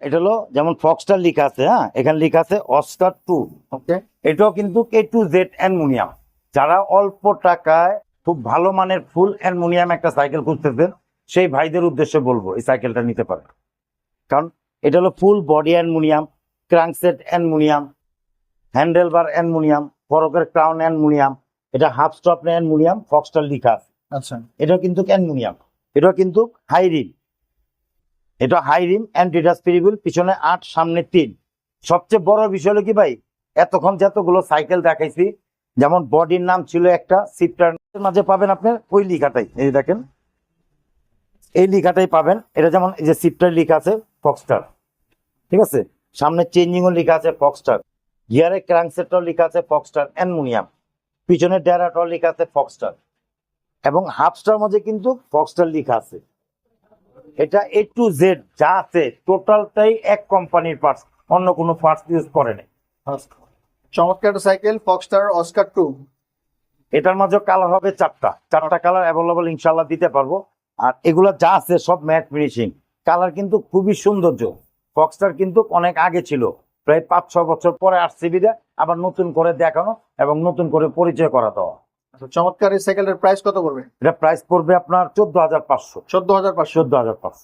এটা হলো যেমন ফক্সটার লেখা আছে, হ্যাঁ এখানে লেখা আছে অস্কার 2। ওকে, এটাও কিন্তু K2Z অ্যালুমিনিয়াম। যারা অল্প টাকায় খুব ভালো মানের ফুল অ্যালুমিনিয়াম একটা সাইকেল খুঁজতেছেন সেই ভাইদের উদ্দেশ্যে বলবো এই সাইকেলটা নিতে পারেন। কারণ এটা হলো full body aluminium, crankset aluminium, handle bar aluminium, ফরকের ক্রাউন অ্যালুমিনিয়াম, এটা হাফ স্টপ অ্যালুমিনিয়াম, ফক্সটার লেখা আছে। আচ্ছা, এটা কিন্তু অ্যালুমিনিয়াম, এটা কিন্তু হাই রিম, এটা হাই রিম অ্যান্টিডাস্পিরেবল, পিছনে 8 সামনে 3। সবচেয়ে বড় বিষয় হলো কি ভাই, এতক্ষণ যতগুলো সাইকেল দেখাইছি যেমন বডির নাম ছিল একটা সিফটার, মাঝে পাবেন আপনার ওই লেখাটাই, এই দেখেন এই লেখাটাই পাবেন। এটা যেমন এই যে সিফটার লেখা আছে ফক্সটার, ঠিক আছে, সামনে চেঞ্জিংও লেখা আছে ফক্সটার, গিয়ারের ক্রাঙ্কসেটটাও লেখা আছে ফক্সটার অ্যালুমিনিয়াম, পিছনে ডেরাটাও লেখা আছে ফক্সটার, এবং হাফস্টার মধ্যে কিন্তু ফক্সটার লেখা আছে। এটা A to Z যা আছে টোটালটাই এক কোম্পানির পার্টস, অন্য কোনো পার্টস ইউজ করে নাই। চমৎকার একটা সাইকেল ফক্সটার অস্কার 2। এটার মাঝে কালার হবে চারটা কালার অ্যাভেলেবল ইনশাল্লাহ দিতে পারবো। আর এগুলা যা আছে সব ম্যাট ফিনিশিং, কালার কিন্তু খুবই সৌন্দর্য। ফক্সটার কিন্তু অনেক আগে ছিল, প্রায় 5-6 বছর পরে আসছে বিদে আবার নতুন করে দেখানো এবং নতুন করে পরিচয় করা দেওয়া। চমৎকার এই সাইকেলের প্রাইস কত পড়বে? এটা প্রাইস পড়বে আপনার 14,500। 14,500। 14,500।